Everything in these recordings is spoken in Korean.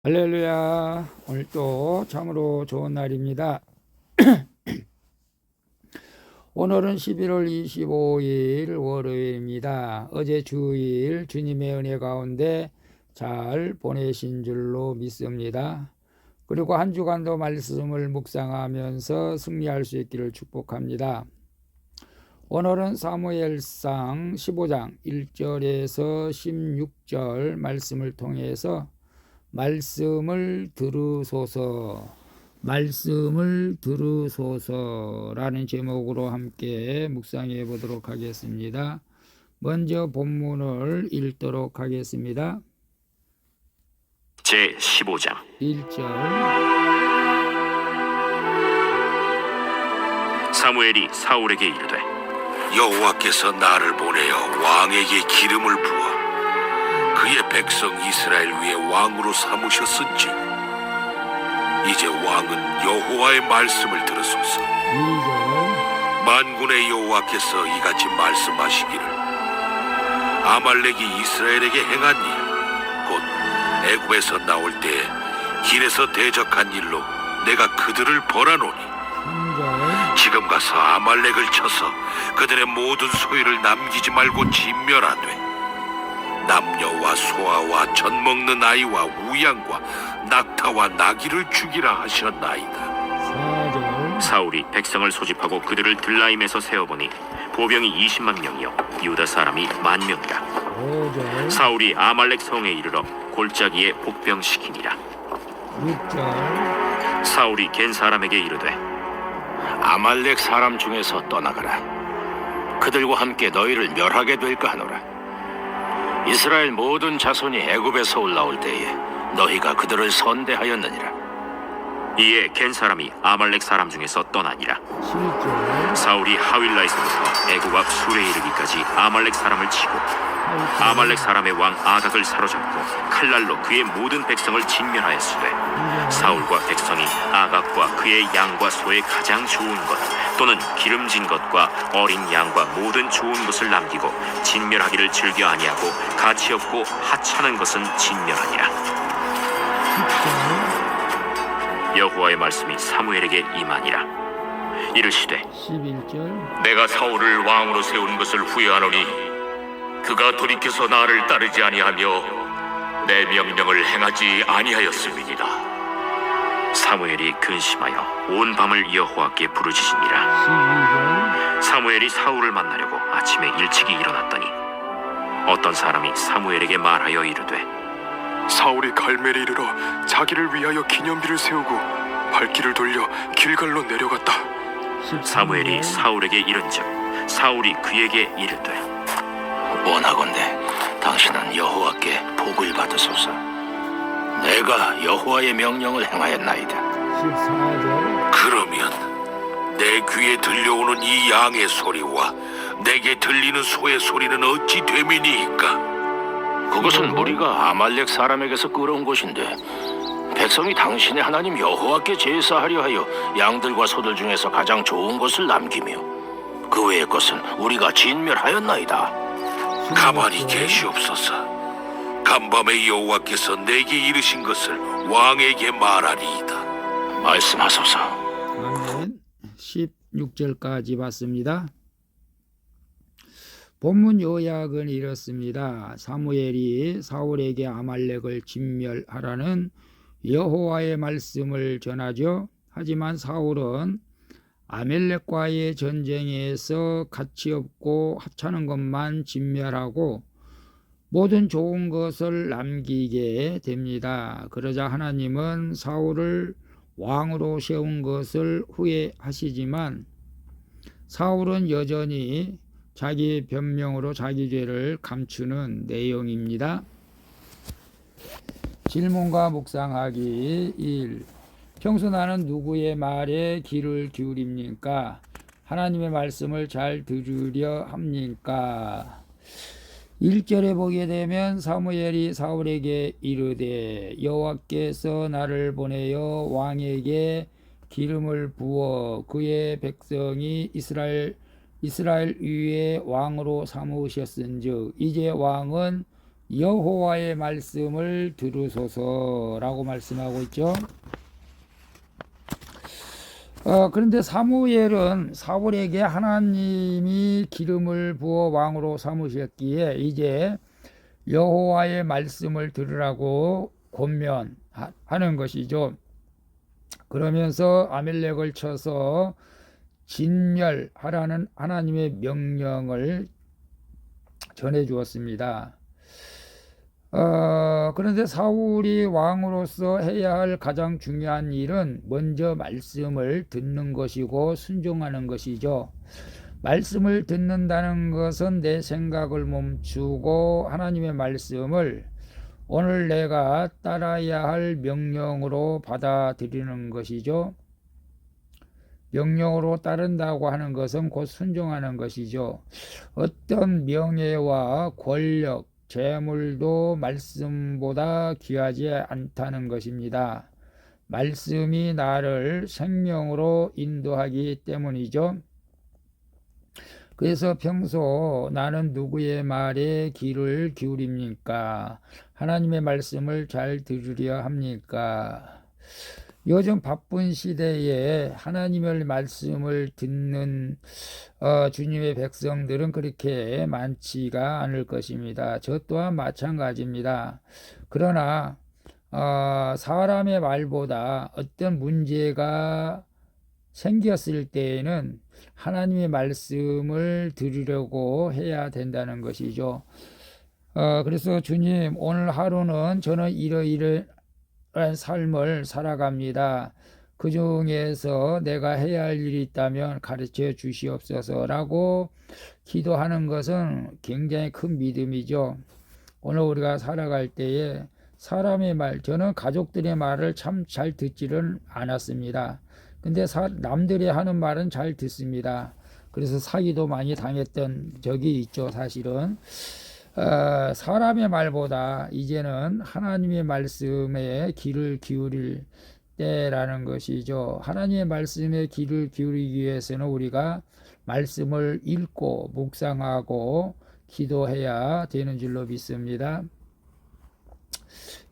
할렐루야. 오늘 또 참으로 좋은 날입니다. 오늘은 11월 25일 월요일입니다. 어제 주일 주님의 은혜 가운데 잘 보내신 줄로 믿습니다. 그리고 한 주간도 말씀을 묵상하면서 승리할 수 있기를 축복합니다. 오늘은 사무엘상 15장 1절에서 16절 말씀을 통해서 말씀을 들으소서라는 제목으로 함께 묵상해 보도록 하겠습니다. 먼저 본문을 읽도록 하겠습니다. 제 15장 1절. 사무엘이 사울에게 이르되 여호와께서 나를 보내어 왕에게 기름을 부어 그의 백성 이스라엘 위에 왕으로 삼으셨은지 이제 왕은 여호와의 말씀을 들으소서. 2절. 만군의 여호와께서 이같이 말씀하시기를 아말렉이 이스라엘에게 행한 일 곧 애굽에서 나올 때에 길에서 대적한 일로 내가 그들을 벌하노니 3절. 지금 가서 아말렉을 쳐서 그들의 모든 소유를 남기지 말고 진멸하되 남녀와 소아와 젖 먹는 아이와 우양과 낙타와 나귀를 죽이라 하셨나이다. 4절. 사울이 백성을 소집하고 그들을 들라임에서 세어보니 보병이 20만 명이요 유다 사람이 10,000명이라. 5절. 사울이 아말렉 성에 이르러 골짜기에 복병시키니라. 6절. 사울이 겐 사람에게 이르되 아말렉 사람 중에서 떠나가라. 그들과 함께 너희를 멸하게 될까 하노라. 이스라엘 모든 자손이 애굽에서 올라올 때에 너희가 그들을 선대하였느니라. 이에 겐 사람이 아말렉 사람 중에서 떠나니라. 7절. 사울이 하윌라에서부터 애굽 앞 술에 이르기까지 아말렉 사람을 치고 아말렉 사람의 왕 아각을 사로잡고 칼날로 그의 모든 백성을 진멸하였으되 사울과 백성이 아각과 그의 양과 소의 가장 좋은 것 또는 기름진 것과 어린 양과 모든 좋은 것을 남기고 진멸하기를 즐겨 아니하고 가치 없고 하찮은 것은 진멸하니라. 10절. 여호와의 말씀이 사무엘에게 임하니라. 이르시되 11절. 내가 사울을 왕으로 세운 것을 후회하노니 그가 돌이켜서 나를 따르지 아니하며 내 명령을 행하지 아니하였음이니라. 사무엘이 근심하여 온 밤을 여호와께 부르짖으니라. 12절. 사무엘이 사울을 만나려고 아침에 일찍이 일어났더니 어떤 사람이 사무엘에게 말하여 이르되 사울이 갈멜에 이르러 자기를 위하여 기념비를 세우고 발길을 돌려 길갈로 내려갔다. 13절. 사무엘이 사울에게 이른즉 사울이 그에게 이르되 원하건대 당신은 여호와께 복을 받으소서. 내가 여호와의 명령을 행하였나이다. 14절. 그러면 내 귀에 들려오는 이 양의 소리와 내게 들리는 소의 소리는 어찌 됨이니까? 그것은 무리가 아말렉 사람에게서 끌어온 것인데 백성이 당신의 하나님 여호와께 제사하려 하여 양들과 소들 중에서 가장 좋은 것을 남기며 그 외의 것은 우리가 진멸하였나이다. 가만히 계시옵소서. 간밤에 여호와께서 내게 이르신 것을 왕에게 말하리이다. 말씀하소서. 아멘. 16절까지 봤습니다. 본문 요약은 이렇습니다. 사무엘이 사울에게 아말렉을 진멸하라는 여호와의 말씀을 전하죠. 하지만 사울은 아말렉과의 전쟁에서 가치 없고 하찮은 것만 진멸하고 모든 좋은 것을 남기게 됩니다. 그러자 하나님은 사울을 왕으로 세운 것을 후회하시지만 사울은 여전히 자기 변명으로 자기 죄를 감추는 내용입니다. 질문과 묵상하기 1. 평소 나는 누구의 말에 귀를 기울입니까? 하나님의 말씀을 잘 들으려 합니까? 1절에 보게 되면 사무엘이 사울에게 이르되 여호와께서 나를 보내어 왕에게 기름을 부어 그의 백성이 이스라엘 위에 왕으로 삼으셨은즉 이제 왕은 여호와의 말씀을 들으소서라고 말씀하고 있죠. 그런데 사무엘은 사울에게 하나님이 기름을 부어 왕으로 삼으셨기에 이제 여호와의 말씀을 들으라고 권면하는 것이죠. 그러면서 아멜렉을 쳐서 진멸하라는 하나님의 명령을 전해 주었습니다. 그런데 사울이 왕으로서 해야 할 가장 중요한 일은 먼저 말씀을 듣는 것이고 순종하는 것이죠. 말씀을 듣는다는 것은 내 생각을 멈추고 하나님의 말씀을 오늘 내가 따라야 할 명령으로 받아들이는 것이죠. 명령으로 따른다고 하는 것은 곧 순종하는 것이죠. 어떤 명예와 권력, 재물도 말씀보다 귀하지 않다는 것입니다. 말씀이 나를 생명으로 인도하기 때문이죠. 그래서 평소 나는 누구의 말에 귀를 기울입니까? 하나님의 말씀을 잘 들으려 합니까? 요즘 바쁜 시대에 하나님의 말씀을 듣는 주님의 백성들은 그렇게 많지가 않을 것입니다. 저 또한 마찬가지입니다. 그러나 사람의 말보다 어떤 문제가 생겼을 때에는 하나님의 말씀을 들으려고 해야 된다는 것이죠. 그래서 주님, 오늘 하루는 저는 이러이러한 삶을 살아갑니다. 그 중에서 내가 해야 할 일이 있다면 가르쳐 주시옵소서라고 기도하는 것은 굉장히 큰 믿음이죠. 오늘 우리가 살아갈 때에 사람의 말, 저는 가족들의 말을 참 잘 듣지는 않았습니다. 근데 남들이 하는 말은 잘 듣습니다. 그래서 사기도 많이 당했던 적이 있죠, 사실은. 사람의 말보다 이제는 하나님의 말씀에 귀를 기울일 때라는 것이죠. 하나님의 말씀에 귀를 기울이기 위해서는 우리가 말씀을 읽고 묵상하고 기도해야 되는 줄로 믿습니다.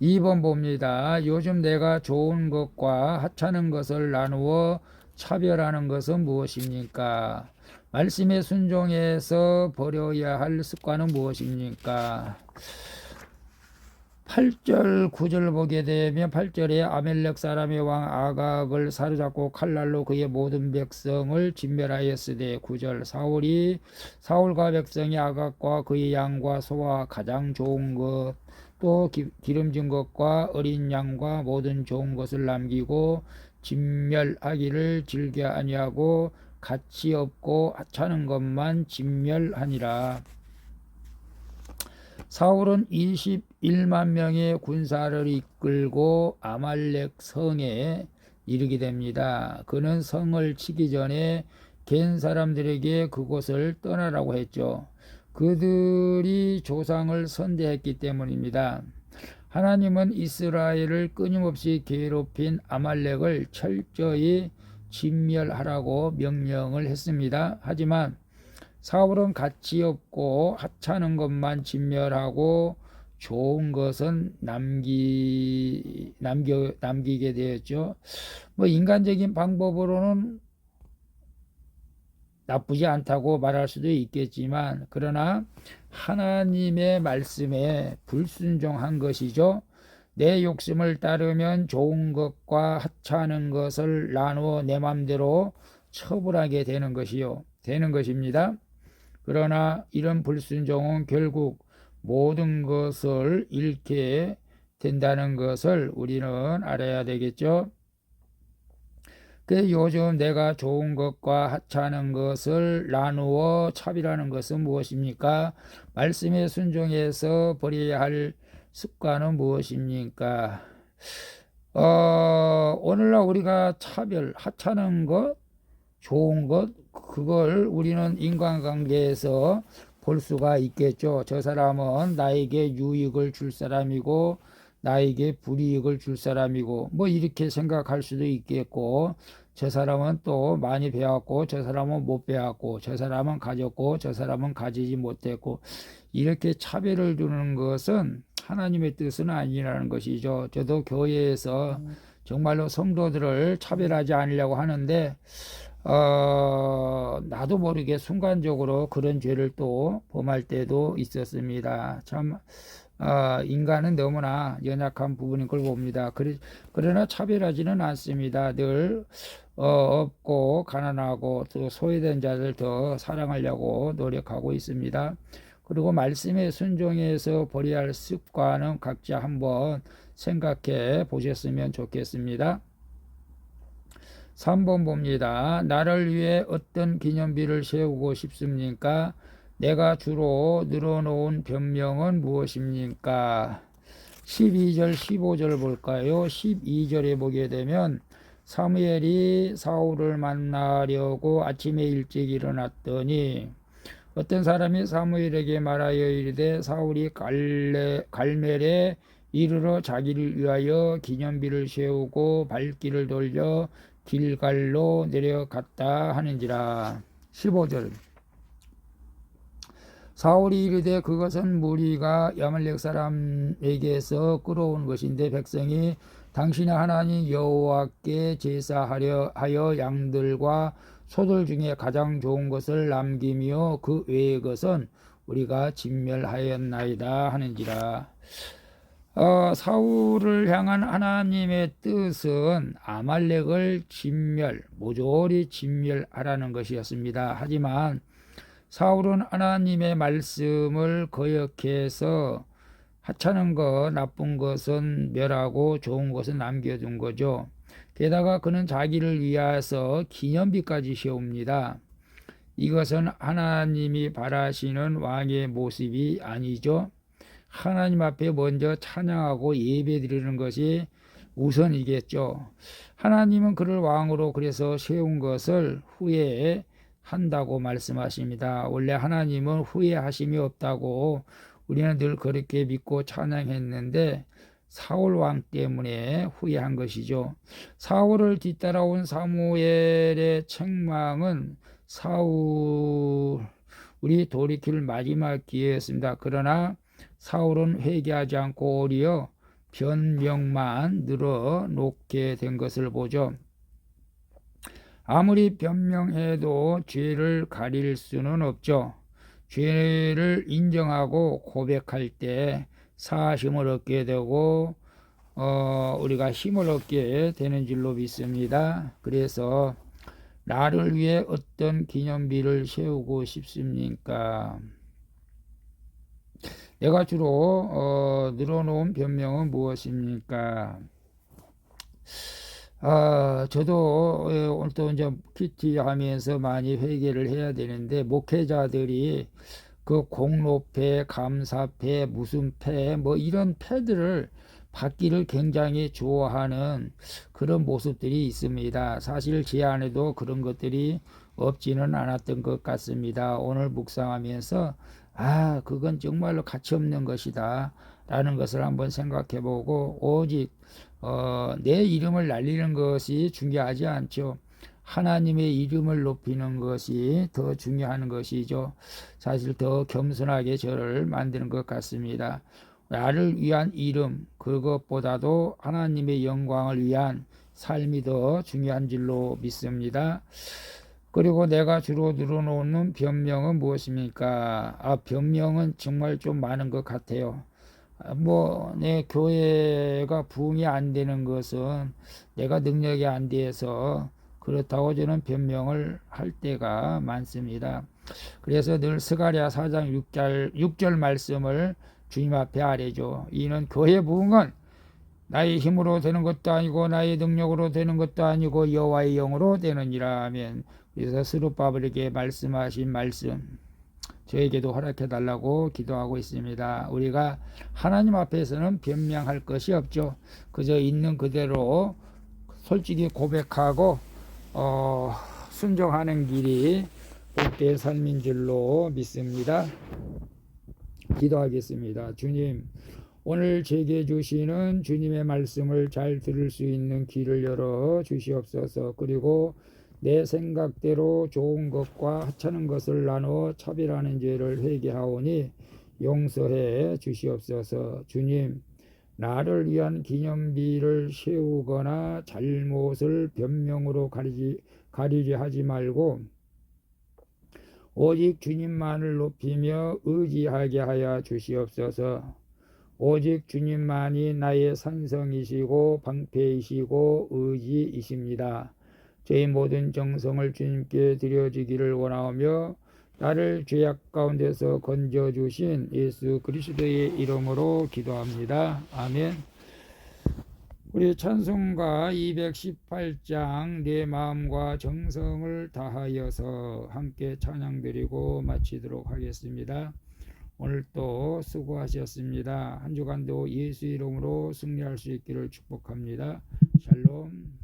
2번 봅니다. 요즘 내가 좋은 것과 하찮은 것을 나누어 차별하는 것은 무엇입니까? 말씀에 순종해서 버려야 할 습관은 무엇입니까? 8절 9절 보게 되면 8절에 아멜렉 사람의 왕 아각을 사로잡고 칼날로 그의 모든 백성을 진멸하였으되 9절 사울과 백성이 아각과 그의 양과 소와 가장 좋은 것 또 기름진 것과 어린 양과 모든 좋은 것을 남기고 진멸하기를 즐겨 아니하고 가치 없고 하찮은 것만 진멸하니라. 사울은 21만 명의 군사를 이끌고 아말렉 성에 이르게 됩니다. 그는 성을 치기 전에 겐 사람들에게 그곳을 떠나라고 했죠. 그들이 조상을 선대했기 때문입니다. 하나님은 이스라엘을 끊임없이 괴롭힌 아말렉을 철저히 진멸하라고 명령을 했습니다. 하지만 사울은 가치 없고 하찮은 것만 진멸하고 좋은 것은 남기게 되었죠. 인간적인 방법으로는 나쁘지 않다고 말할 수도 있겠지만 그러나 하나님의 말씀에 불순종한 것이죠. 내 욕심을 따르면 좋은 것과 하찮은 것을 나누어 내 맘대로 처분하게 되는 것입니다. 그러나 이런 불순종은 결국 모든 것을 잃게 된다는 것을 우리는 알아야 되겠죠. 요즘 내가 좋은 것과 하찮은 것을 나누어 차별하는 것은 무엇입니까? 말씀에 순종해서 버려야 할 습관은 무엇입니까? 오늘날 우리가 차별, 하찮은 것, 좋은 것, 그걸 우리는 인간관계에서 볼 수가 있겠죠. 저 사람은 나에게 유익을 줄 사람이고 나에게 불이익을 줄 사람이고 이렇게 생각할 수도 있겠고, 저 사람은 또 많이 배웠고 저 사람은 못 배웠고, 저 사람은 가졌고 저 사람은 가지지 못했고, 이렇게 차별을 두는 것은 하나님의 뜻은 아니라는 것이죠. 저도 교회에서 정말로 성도들을 차별하지 않으려고 하는데 나도 모르게 순간적으로 그런 죄를 또 범할 때도 있었습니다. 참 인간은 너무나 연약한 부분인 걸 봅니다. 그러나 차별하지는 않습니다. 늘 없고 가난하고 또 소외된 자들 더 사랑하려고 노력하고 있습니다. 그리고 말씀에 순종해서 버려야 할 습관은 각자 한번 생각해 보셨으면 좋겠습니다. 3번 봅니다. 나를 위해 어떤 기념비를 세우고 싶습니까? 내가 주로 늘어놓은 변명은 무엇입니까? 12절 15절 볼까요? 12절에 보게 되면 사무엘이 사울을 만나려고 아침에 일찍 일어났더니 어떤 사람이 사무엘에게 말하여 이르되 사울이 갈멜에 이르러 자기를 위하여 기념비를 세우고 발길을 돌려 길갈로 내려갔다 하는지라. 15절 사울이 이르되 그것은 무리가 아말렉 사람에게서 끌어온 것인데 백성이 당신의 하나님 여호와께 제사하려 하여 양들과 소들 중에 가장 좋은 것을 남기며 그 외의 것은 우리가 진멸하였나이다 하는지라. 사울을 향한 하나님의 뜻은 아말렉을 모조리 진멸하라는 것이었습니다. 하지만 사울은 하나님의 말씀을 거역해서 하찮은 것, 나쁜 것은 멸하고 좋은 것은 남겨둔 거죠. 게다가 그는 자기를 위하여서 기념비까지 세웁니다. 이것은 하나님이 바라시는 왕의 모습이 아니죠. 하나님 앞에 먼저 찬양하고 예배드리는 것이 우선이겠죠. 하나님은 그를 왕으로 그래서 세운 것을 후회에 한다고 말씀하십니다. 원래 하나님은 후회하심이 없다고 우리는 늘 그렇게 믿고 찬양했는데 사울 왕 때문에 후회한 것이죠. 사울을 뒤따라온 사무엘의 책망은 사울이 돌이킬 마지막 기회였습니다. 그러나 사울은 회개하지 않고 오히려 변명만 늘어놓게 된 것을 보죠. 아무리 변명해도 죄를 가릴 수는 없죠. 죄를 인정하고 고백할 때 사심을 얻게 되고 우리가 힘을 얻게 되는 줄로 믿습니다. 그래서 나를 위해 어떤 기념비를 세우고 싶습니까? 내가 주로 늘어놓은 변명은 무엇입니까? 저도 오늘 또 이제 PT 하면서 많이 회개를 해야 되는데 목회자들이 그 공로패, 감사패, 무슨 패, 뭐 이런 패들을 받기를 굉장히 좋아하는 그런 모습들이 있습니다. 사실 제 안에도 그런 것들이 없지는 않았던 것 같습니다. 오늘 묵상하면서 그건 정말로 가치 없는 것이다 라는 것을 한번 생각해 보고 오직 내 이름을 날리는 것이 중요하지 않죠. 하나님의 이름을 높이는 것이 더 중요한 것이죠. 사실 더 겸손하게 저를 만드는 것 같습니다. 나를 위한 이름, 그것보다도 하나님의 영광을 위한 삶이 더 중요한 줄로 믿습니다. 그리고 내가 주로 늘어놓는 변명은 무엇입니까? 변명은 정말 좀 많은 것 같아요. 내 교회가 부흥이 안 되는 것은 내가 능력이 안 돼서 그렇다고 저는 변명을 할 때가 많습니다. 그래서 늘 스가랴 4장 6절 말씀을 주님 앞에 아뢰죠. 이는 교회 부흥은 나의 힘으로 되는 것도 아니고 나의 능력으로 되는 것도 아니고 여호와의 영으로 되느니라 하면, 그래서 스룹바벨에게 말씀하신 말씀 저에게도 허락해 달라고 기도하고 있습니다. 우리가 하나님 앞에서는 변명할 것이 없죠. 그저 있는 그대로 솔직히 고백하고 순종하는 길이 복된 삶인 줄로 믿습니다. 기도하겠습니다. 주님, 오늘 제게 주시는 주님의 말씀을 잘 들을 수 있는 길을 열어 주시옵소서. 그리고 내 생각대로 좋은 것과 하찮은 것을 나누어 차별하는 죄를 회개하오니 용서해 주시옵소서. 주님, 나를 위한 기념비를 세우거나 잘못을 변명으로 가리려 하지 말고 오직 주님만을 높이며 의지하게 하여 주시옵소서. 오직 주님만이 나의 산성이시고 방패이시고 의지이십니다. 저희 모든 정성을 주님께 드려지기를 원하오며 나를 죄악 가운데서 건져주신 예수 그리스도의 이름으로 기도합니다. 아멘. 우리 찬송가 218장 내 마음과 정성을 다하여서 함께 찬양드리고 마치도록 하겠습니다. 오늘도 수고하셨습니다. 한 주간도 예수 이름으로 승리할 수 있기를 축복합니다. 샬롬.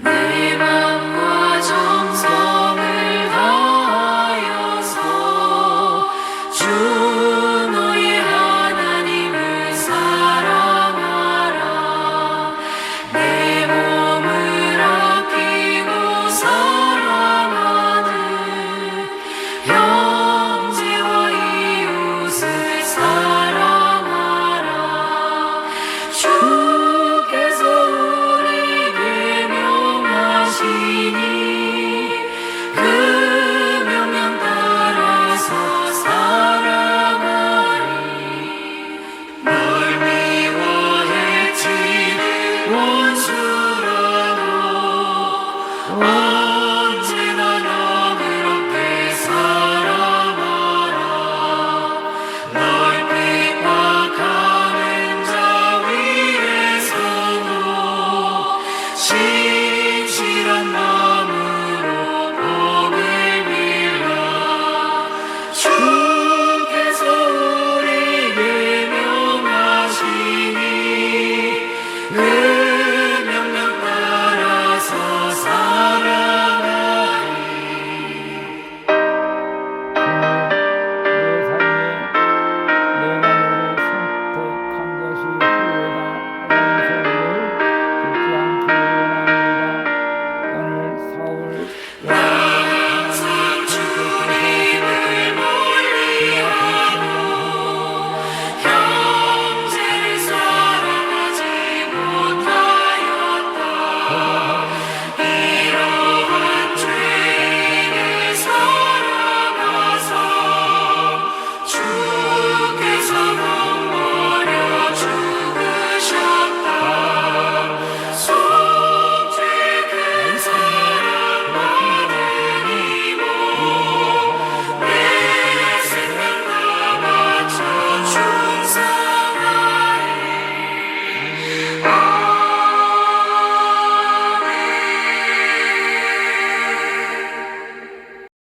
내 맘과 정성을 다하여서 주 너의 하나님을 사랑하라. 내 몸을 아끼고 사랑하는 형제와 이웃을 사랑하라. 주께서 우리에게 명하시니